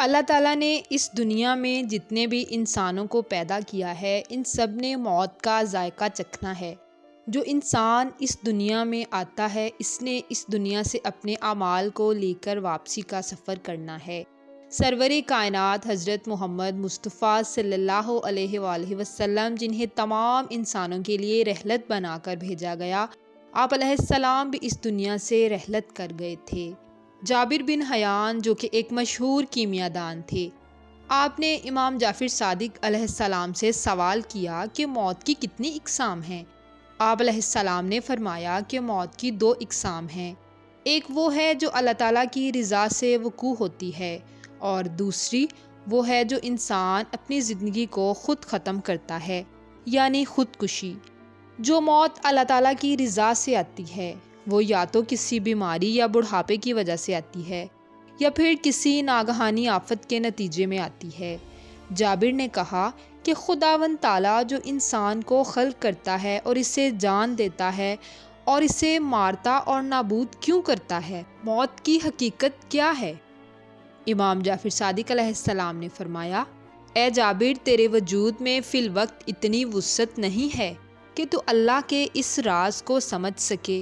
اللہ تعالیٰ نے اس دنیا میں جتنے بھی انسانوں کو پیدا کیا ہے ان سب نے موت کا ذائقہ چکھنا ہے۔ جو انسان اس دنیا میں آتا ہے اس نے اس دنیا سے اپنے اعمال کو لے کر واپسی کا سفر کرنا ہے۔ سرور کائنات حضرت محمد مصطفیٰ صلی اللہ علیہ وآلہ وسلم جنہیں تمام انسانوں کے لیے رحلت بنا کر بھیجا گیا، آپ علیہ السلام بھی اس دنیا سے رحلت کر گئے تھے۔ جابر بن حیان جو کہ ایک مشہور کیمیا دان تھے، آپ نے امام جعفر صادق علیہ السلام سے سوال کیا کہ موت کی کتنی اقسام ہیں؟ آپ علیہ السلام نے فرمایا کہ موت کی 2 اقسام ہیں، ایک وہ ہے جو اللہ تعالیٰ کی رضا سے وقوع ہوتی ہے اور دوسری وہ ہے جو انسان اپنی زندگی کو خود ختم کرتا ہے، یعنی خودکشی۔ جو موت اللہ تعالیٰ کی رضا سے آتی ہے وہ یا تو کسی بیماری یا بڑھاپے کی وجہ سے آتی ہے یا پھر کسی ناگہانی آفت کے نتیجے میں آتی ہے۔ جابر نے کہا کہ خداوند تعالیٰ جو انسان کو خلق کرتا ہے اور اسے جان دیتا ہے اور اسے مارتا اور نابود کیوں کرتا ہے؟ موت کی حقیقت کیا ہے؟ امام جعفر صادق علیہ السلام نے فرمایا، اے جابر، تیرے وجود میں فی الوقت اتنی وسعت نہیں ہے کہ تو اللہ کے اس راز کو سمجھ سکے۔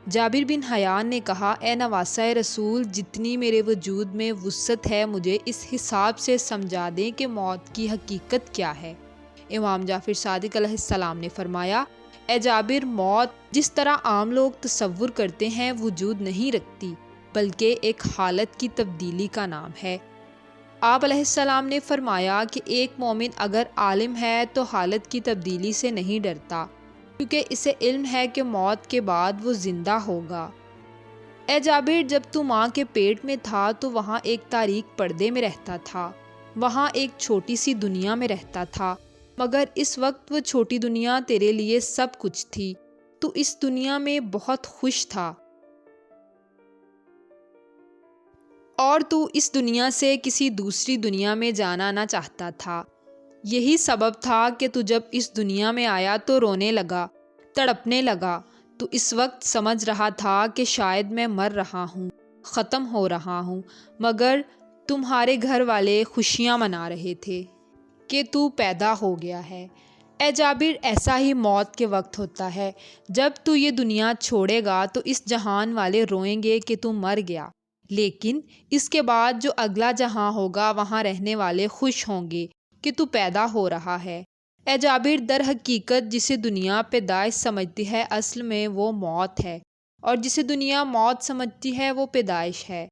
جابر بن حیان نے کہا، اے نواسہ رسول، جتنی میرے وجود میں وسعت ہے مجھے اس حساب سے سمجھا دیں کہ موت کی حقیقت کیا ہے۔ امام جعفر صادق علیہ السلام نے فرمایا، اے جابر، موت جس طرح عام لوگ تصور کرتے ہیں وجود نہیں رکھتی، بلکہ ایک حالت کی تبدیلی کا نام ہے۔ آپ علیہ السلام نے فرمایا کہ ایک مومن اگر عالم ہے تو حالت کی تبدیلی سے نہیں ڈرتا، کیونکہ اسے علم ہے کہ موت کے بعد وہ زندہ ہوگا۔ اے جابر، جب تو ماں کے پیٹ میں تھا تو وہاں ایک تاریک پردے میں رہتا تھا، وہاں ایک چھوٹی سی دنیا میں رہتا تھا، مگر اس وقت وہ چھوٹی دنیا تیرے لیے سب کچھ تھی۔ تو اس دنیا میں بہت خوش تھا اور تو اس دنیا سے کسی دوسری دنیا میں جانا نہ چاہتا تھا۔ یہی سبب تھا کہ تو جب اس دنیا میں آیا تو رونے لگا، تڑپنے لگا۔ تو اس وقت سمجھ رہا تھا کہ شاید میں مر رہا ہوں، ختم ہو رہا ہوں، مگر تمہارے گھر والے خوشیاں منا رہے تھے کہ تو پیدا ہو گیا ہے۔ اے جابر، ایسا ہی موت کے وقت ہوتا ہے۔ جب تو یہ دنیا چھوڑے گا تو اس جہان والے روئیں گے کہ تو مر گیا، لیکن اس کے بعد جو اگلا جہاں ہوگا وہاں رہنے والے خوش ہوں گے کہ تو پیدا ہو رہا ہے۔ اے جابر، در حقیقت جسے دنیا پیدائش سمجھتی ہے اصل میں وہ موت ہے، اور جسے دنیا موت سمجھتی ہے وہ پیدائش ہے۔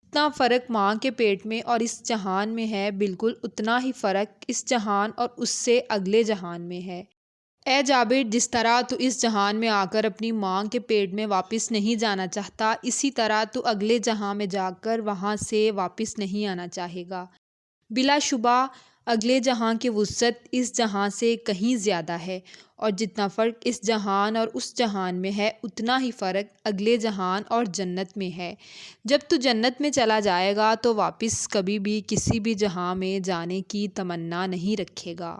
جتنا فرق ماں کے پیٹ میں اور اس جہان میں ہے، بالکل اتنا ہی فرق اس جہان اور اس سے اگلے جہان میں ہے۔ اے جابر، جس طرح تو اس جہان میں آ کر اپنی ماں کے پیٹ میں واپس نہیں جانا چاہتا، اسی طرح تو اگلے جہاں میں جا کر وہاں سے واپس نہیں آنا چاہے گا۔ بلا شبہ اگلے جہاں کی وسعت اس جہاں سے کہیں زیادہ ہے، اور جتنا فرق اس جہان اور اس جہان میں ہے اتنا ہی فرق اگلے جہان اور جنت میں ہے۔ جب تو جنت میں چلا جائے گا تو واپس کبھی بھی کسی بھی جہاں میں جانے کی تمنا نہیں رکھے گا۔